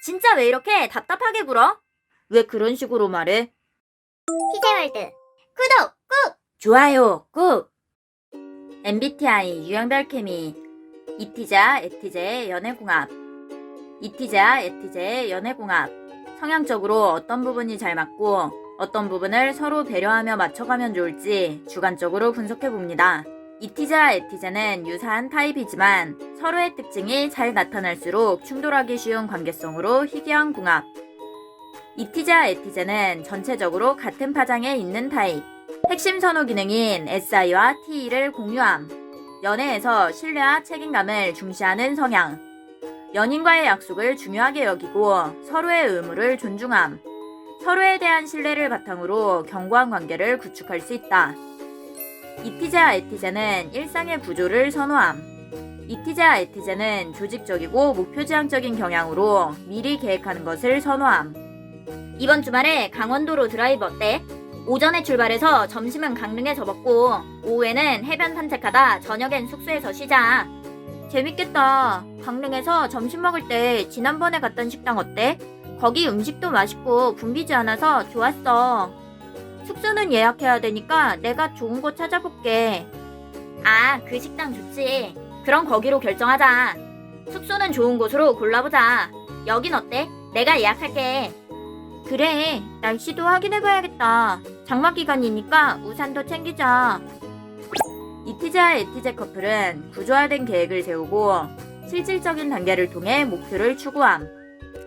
진짜 왜 이렇게 답답하게 굴어? 왜 그런 식으로 말해? 피제월드 구독 꾹! 좋아요 꾹! MBTI 유형별 케미 이티자 에티제의 연애궁합 이티자 에티제의 연애궁합 성향적으로 어떤 부분이 잘 맞고 어떤 부분을 서로 배려하며 맞춰가면 좋을지 주관적으로 분석해봅니다. 이티자 에티제는 유사한 타입이지만 서로의 특징이 잘 나타날수록 충돌하기 쉬운 관계성으로 희귀한 궁합. 이티자 에티제는 전체적으로 같은 파장에 있는 타입. 핵심 선호 기능인 SI와 TE를 공유함. 연애에서 신뢰와 책임감을 중시하는 성향. 연인과의 약속을 중요하게 여기고 서로의 의무를 존중함. 서로에 대한 신뢰를 바탕으로 견고한 관계를 구축할 수 있다. 이티자 에티제는 일상의 구조를 선호함. 이티자 에티제는 조직적이고 목표지향적인 경향으로 미리 계획하는 것을 선호함. 이번 주말에 강원도로 드라이브 어때? 오전에 출발해서 점심은 강릉에서 먹고 오후에는 해변 산책하다 저녁엔 숙소에서 쉬자. 재밌겠다. 강릉에서 점심 먹을 때 지난번에 갔던 식당 어때? 거기 음식도 맛있고 붐비지 않아서 좋았어. 숙소는 예약해야 되니까 내가 좋은 곳 찾아볼게. 아, 그 식당 좋지. 그럼 거기로 결정하자. 숙소는 좋은 곳으로 골라보자. 여긴 어때? 내가 예약할게. 그래, 날씨도 확인해봐야겠다. 장마 기간이니까 우산도 챙기자. 이티자 에티제 커플은 구조화된 계획을 세우고 실질적인 단계를 통해 목표를 추구함.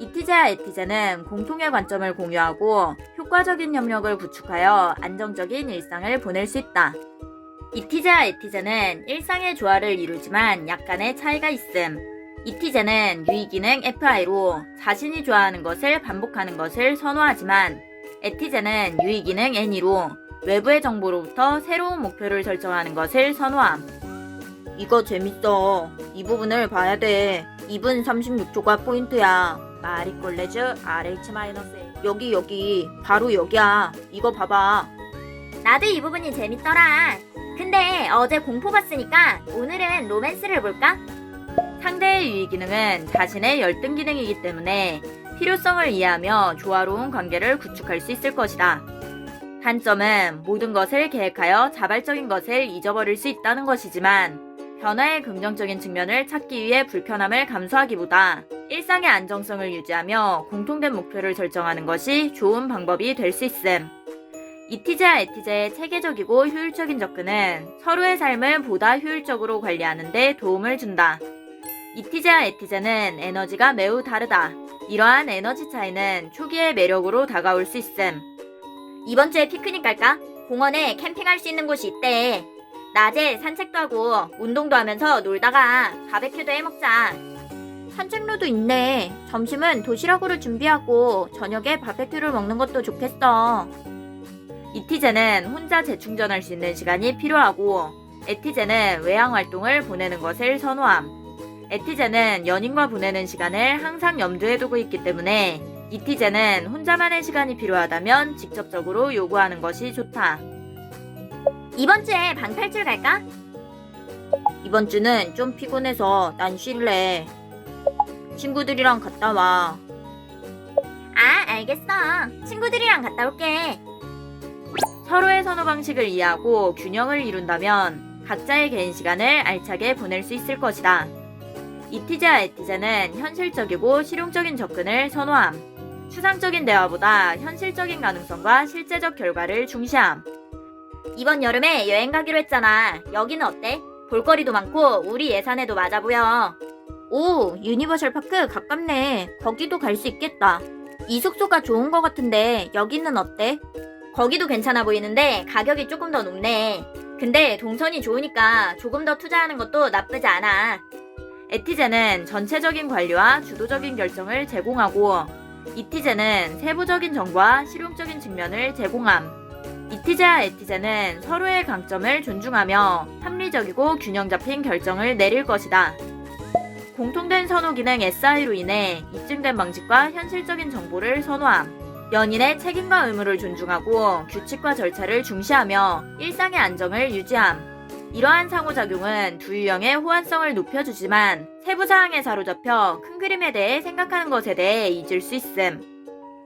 이티자 에티제는 공통의 관점을 공유하고 효과적인 협력을 구축하여 안정적인 일상을 보낼 수 있다. 이티자 에티제는 일상의 조화를 이루지만 약간의 차이가 있음. 이티제는 유의기능 FI로 자신이 좋아하는 것을 반복하는 것을 선호하지만 에티제는 유의기능 NE로 외부의 정보로부터 새로운 목표를 설정하는 것을 선호함. 이거 재밌어. 이 부분을 봐야 돼. 2분 36초가 포인트야. 마리 콜레즈 RH-A. 여기 바로 여기야. 이거 봐봐. 나도 이 부분이 재밌더라. 근데 어제 공포 봤으니까 오늘은 로맨스를 볼까? 상대의 유의 기능은 자신의 열등 기능이기 때문에 필요성을 이해하며 조화로운 관계를 구축할 수 있을 것이다. 단점은 모든 것을 계획하여 자발적인 것을 잊어버릴 수 있다는 것이지만 변화의 긍정적인 측면을 찾기 위해 불편함을 감수하기보다 일상의 안정성을 유지하며 공통된 목표를 설정하는 것이 좋은 방법이 될 수 있음. 이티자 에티제의 체계적이고 효율적인 접근은 서로의 삶을 보다 효율적으로 관리하는 데 도움을 준다. 이티자 에티제는 에너지가 매우 다르다. 이러한 에너지 차이는 초기의 매력으로 다가올 수 있음. 이번 주에 피크닉 갈까? 공원에 캠핑할 수 있는 곳이 있대. 낮에 산책도 하고 운동도 하면서 놀다가 바베큐도 해먹자. 산책로도 있네. 점심은 도시락으로 준비하고 저녁에 바베큐를 먹는 것도 좋겠어. 이티제는 혼자 재충전할 수 있는 시간이 필요하고 에티제는 외향 활동을 보내는 것을 선호함. 에티제는 연인과 보내는 시간을 항상 염두에 두고 있기 때문에 이티제는 혼자만의 시간이 필요하다면 직접적으로 요구하는 것이 좋다. 이번 주에 방탈출 갈까? 이번 주는 좀 피곤해서 난 쉴래. 친구들이랑 갔다 와. 아, 알겠어. 친구들이랑 갔다 올게. 서로의 선호 방식을 이해하고 균형을 이룬다면 각자의 개인 시간을 알차게 보낼 수 있을 것이다. 이티자 에티제는 현실적이고 실용적인 접근을 선호함. 추상적인 대화보다 현실적인 가능성과 실제적 결과를 중시함. 이번 여름에 여행 가기로 했잖아. 여기는 어때? 볼거리도 많고 우리 예산에도 맞아 보여. 오, 유니버셜 파크 가깝네. 거기도 갈 수 있겠다. 이 숙소가 좋은 것 같은데 여기는 어때? 거기도 괜찮아 보이는데 가격이 조금 더 높네. 근데 동선이 좋으니까 조금 더 투자하는 것도 나쁘지 않아. 에티제는 전체적인 관리와 주도적인 결정을 제공하고 이티제는 세부적인 정보와 실용적인 측면을 제공함. 이티자 에티제는 서로의 강점을 존중하며 합리적이고 균형 잡힌 결정을 내릴 것이다. 공통된 선호 기능 SI로 인해 입증된 방식과 현실적인 정보를 선호함. 연인의 책임과 의무를 존중하고 규칙과 절차를 중시하며 일상의 안정을 유지함. 이러한 상호작용은 두 유형의 호환성을 높여주지만 세부 사항에 사로잡혀 큰 그림에 대해 생각하는 것에 대해 잊을 수 있음.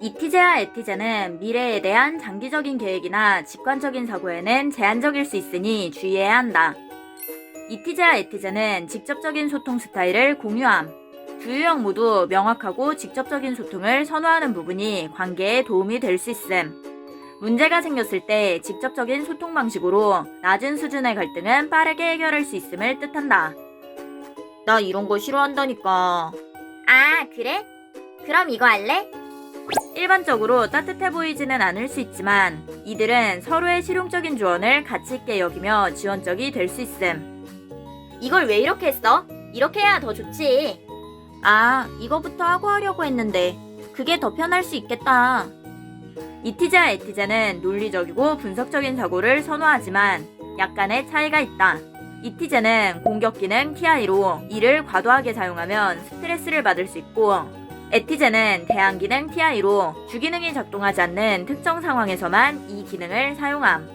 이티제와 에티제는 미래에 대한 장기적인 계획이나 직관적인 사고에는 제한적일 수 있으니 주의해야 한다. 이티제와 에티제는 직접적인 소통 스타일을 공유함. 두 유형 모두 명확하고 직접적인 소통을 선호하는 부분이 관계에 도움이 될 수 있음. 문제가 생겼을 때 직접적인 소통 방식으로 낮은 수준의 갈등은 빠르게 해결할 수 있음을 뜻한다. 나 이런 거 싫어한다니까. 아, 그래? 그럼 이거 할래? 일반적으로 따뜻해 보이지는 않을 수 있지만 이들은 서로의 실용적인 조언을 가치 있게 여기며 지원적이 될 수 있음. 이걸 왜 이렇게 했어? 이렇게 해야 더 좋지. 아, 이거부터 하고 하려고 했는데 그게 더 편할 수 있겠다. 이티제와 에티제는 논리적이고 분석적인 사고를 선호하지만 약간의 차이가 있다. 이티제는 공격 기능 TI로 이를 과도하게 사용하면 스트레스를 받을 수 있고 에티제는 대항 기능 TI로 주기능이 작동하지 않는 특정 상황에서만 이 기능을 사용함.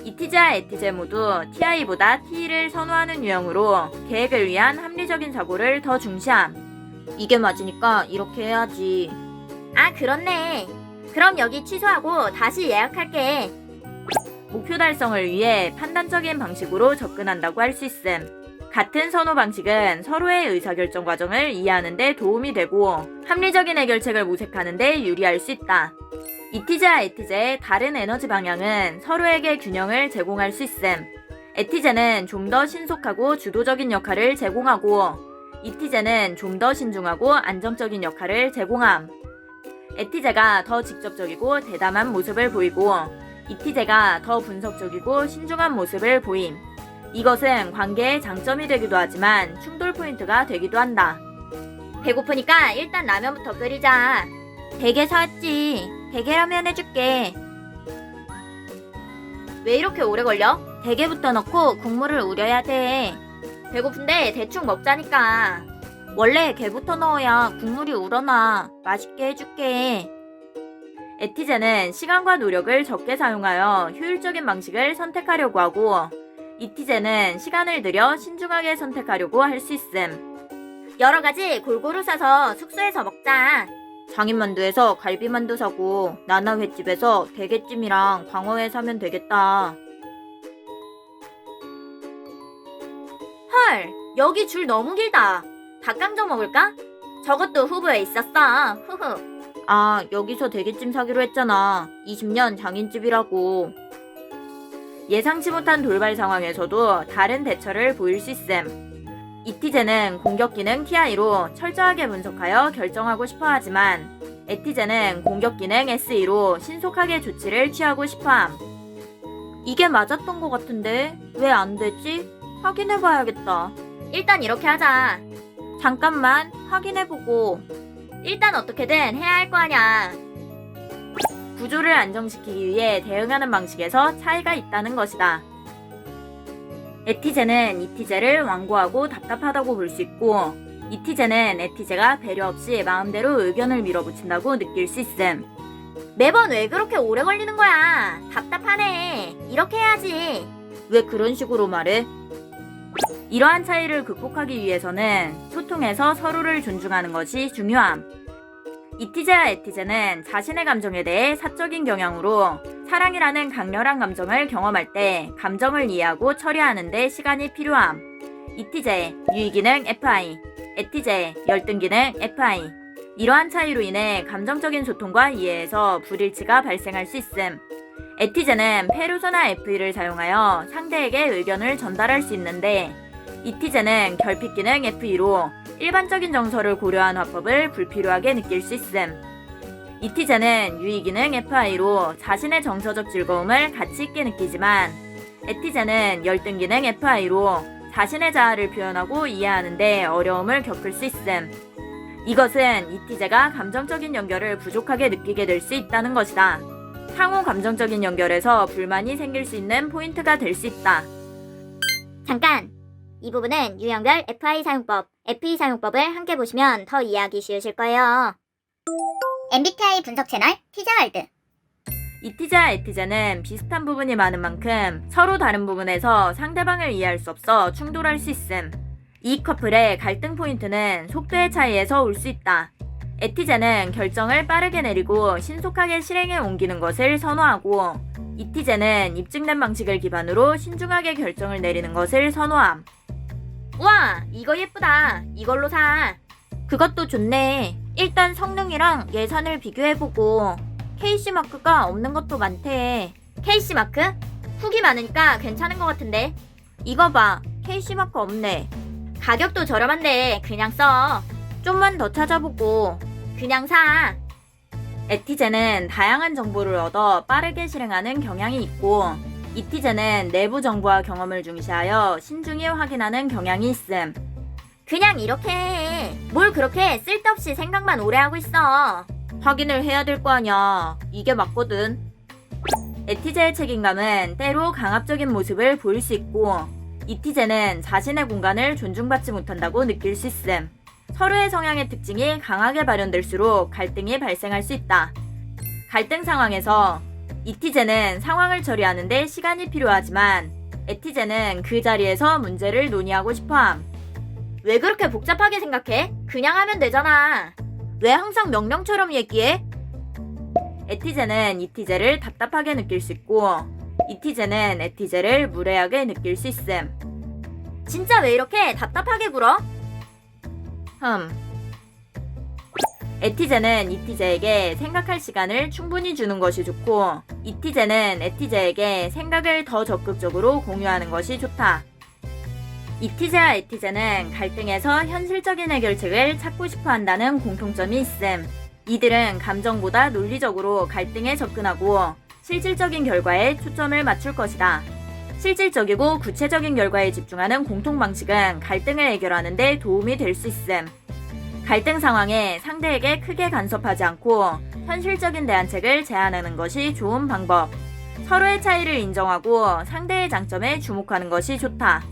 이티제와 에티제 모두 TI보다 T를 선호하는 유형으로 계획을 위한 합리적인 사고를 더 중시함. 이게 맞으니까 이렇게 해야지. 아, 그렇네. 그럼 여기 취소하고 다시 예약할게. 목표 달성을 위해 판단적인 방식으로 접근한다고 할 수 있음. 같은 선호 방식은 서로의 의사결정 과정을 이해하는 데 도움이 되고 합리적인 해결책을 모색하는 데 유리할 수 있다. 이티제와 에티제의 다른 에너지 방향은 서로에게 균형을 제공할 수 있음. 에티제는 좀 더 신속하고 주도적인 역할을 제공하고 이티제는 좀 더 신중하고 안정적인 역할을 제공함. 에티제가 더 직접적이고 대담한 모습을 보이고 이티제가 더 분석적이고 신중한 모습을 보임. 이것은 관계의 장점이 되기도 하지만 충돌 포인트가 되기도 한다. 배고프니까 일단 라면부터 끓이자. 대게 사왔지. 대게라면 해줄게. 왜 이렇게 오래 걸려? 대게부터 넣고 국물을 우려야 돼. 배고픈데 대충 먹자니까. 원래 게부터 넣어야 국물이 우러나. 맛있게 해줄게. 에티제는 시간과 노력을 적게 사용하여 효율적인 방식을 선택하려고 하고 이티제는 시간을 들여 신중하게 선택하려고 할 수 있음. 여러 가지 골고루 사서 숙소에서 먹자. 장인만두에서 갈비만두 사고 나나 횟집에서 대게찜이랑 광어회 사면 되겠다. 헐, 여기 줄 너무 길다. 닭강정 먹을까? 저것도 후보에 있었어. 후후. 아, 여기서 대게찜 사기로 했잖아. 20년 장인집이라고. 예상치 못한 돌발 상황에서도 다른 대처를 보일 수 있음. 이티제는 공격 기능 TI로 철저하게 분석하여 결정하고 싶어 하지만 에티제는 공격 기능 SE로 신속하게 조치를 취하고 싶어 함. 이게 맞았던 것 같은데 왜 안 되지? 확인해봐야겠다. 일단 이렇게 하자. 잠깐만 확인해보고. 일단 어떻게든 해야 할 거 아냐. 구조를 안정시키기 위해 대응하는 방식에서 차이가 있다는 것이다. 에티제는 이티제를 완고하고 답답하다고 볼 수 있고 이티제는 에티제가 배려 없이 마음대로 의견을 밀어붙인다고 느낄 수 있음. 매번 왜 그렇게 오래 걸리는 거야? 답답하네. 이렇게 해야지. 왜 그런 식으로 말해? 이러한 차이를 극복하기 위해서는 소통에서 서로를 존중하는 것이 중요함. 이티제와 에티제는 자신의 감정에 대해 사적인 경향으로 사랑이라는 강렬한 감정을 경험할 때 감정을 이해하고 처리하는 데 시간이 필요함. 이티제, 유의기능 FI, 에티제, 열등기능 FI. 이러한 차이로 인해 감정적인 소통과 이해에서 불일치가 발생할 수 있음. 에티제는 페르소나 FE를 사용하여 상대에게 의견을 전달할 수 있는데 이티제는 결핍기능 FE로 일반적인 정서를 고려한 화법을 불필요하게 느낄 수 있음. 이티제는 유의기능 FI로 자신의 정서적 즐거움을 가치 있게 느끼지만 에티제는 열등기능 FI로 자신의 자아를 표현하고 이해하는데 어려움을 겪을 수 있음. 이것은 이티제가 감정적인 연결을 부족하게 느끼게 될 수 있다는 것이다. 상호 감정적인 연결에서 불만이 생길 수 있는 포인트가 될 수 있다. 잠깐! 이 부분은 유형별 FI 사용법, FE 사용법을 함께 보시면 더 이해하기 쉬우실 거예요. MBTI 분석 채널 티자월드. 이티제와 에티제는 비슷한 부분이 많은 만큼 서로 다른 부분에서 상대방을 이해할 수 없어 충돌할 수 있음. 이 커플의 갈등 포인트는 속도의 차이에서 올 수 있다. 에티제는 결정을 빠르게 내리고 신속하게 실행에 옮기는 것을 선호하고, 이티제는 입증된 방식을 기반으로 신중하게 결정을 내리는 것을 선호함. 우와, 이거 예쁘다. 이걸로 사. 그것도 좋네. 일단 성능이랑 예산을 비교해보고. KC마크가 없는 것도 많대. KC마크? 후기 많으니까 괜찮은 것 같은데. 이거 봐. KC마크 없네. 가격도 저렴한데 그냥 써. 좀만 더 찾아보고. 그냥 사. 에티제는 다양한 정보를 얻어 빠르게 실행하는 경향이 있고, 이티제는 내부 정보와 경험을 중시하여 신중히 확인하는 경향이 있음. 그냥 이렇게 해. 뭘 그렇게 쓸데없이 생각만 오래 하고 있어. 확인을 해야 될 거 아니야. 이게 맞거든. 에티제의 책임감은 때로 강압적인 모습을 보일 수 있고, 이티제는 자신의 공간을 존중받지 못한다고 느낄 수 있음. 서로의 성향의 특징이 강하게 발현될수록 갈등이 발생할 수 있다. 갈등 상황에서 이티제는 상황을 처리하는 데 시간이 필요하지만 에티제는 그 자리에서 문제를 논의하고 싶어함. 왜 그렇게 복잡하게 생각해? 그냥 하면 되잖아. 왜 항상 명령처럼 얘기해? 에티제는 이티제를 답답하게 느낄 수 있고, 이티제는 에티제를 무례하게 느낄 수 있음. 진짜 왜 이렇게 답답하게 굴어? 에티제는 이티제에게 생각할 시간을 충분히 주는 것이 좋고, 이티제는 에티제에게 생각을 더 적극적으로 공유하는 것이 좋다. 이티제와 에티제는 갈등에서 현실적인 해결책을 찾고 싶어 한다는 공통점이 있음. 이들은 감정보다 논리적으로 갈등에 접근하고 실질적인 결과에 초점을 맞출 것이다. 실질적이고 구체적인 결과에 집중하는 공통 방식은 갈등을 해결하는 데 도움이 될 수 있음. 갈등 상황에 상대에게 크게 간섭하지 않고 현실적인 대안책을 제안하는 것이 좋은 방법. 서로의 차이를 인정하고 상대의 장점에 주목하는 것이 좋다.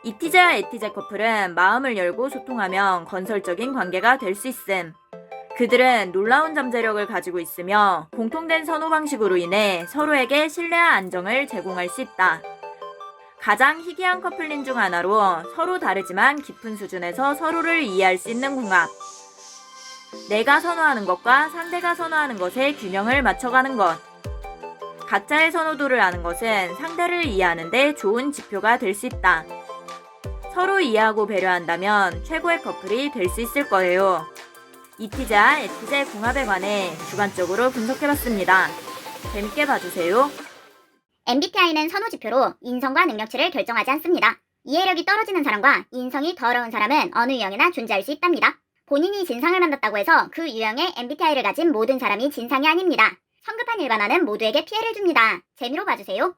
이티제와 에티제 커플은 마음을 열고 소통하면 건설적인 관계가 될 수 있음. 그들은 놀라운 잠재력을 가지고 있으며 공통된 선호 방식으로 인해 서로에게 신뢰와 안정을 제공할 수 있다. 가장 희귀한 커플링 중 하나로 서로 다르지만 깊은 수준에서 서로를 이해할 수 있는 궁합. 내가 선호하는 것과 상대가 선호하는 것의 균형을 맞춰가는 것. 각자의 선호도를 아는 것은 상대를 이해하는 데 좋은 지표가 될 수 있다. 서로 이해하고 배려한다면 최고의 커플이 될 수 있을 거예요. 이티제와 에티제 궁합에 관해 주관적으로 분석해봤습니다. 재밌게 봐주세요. MBTI는 선호지표로 인성과 능력치를 결정하지 않습니다. 이해력이 떨어지는 사람과 인성이 더러운 사람은 어느 유형이나 존재할 수 있답니다. 본인이 진상을 만났다고 해서 그 유형의 MBTI를 가진 모든 사람이 진상이 아닙니다. 성급한 일반화는 모두에게 피해를 줍니다. 재미로 봐주세요.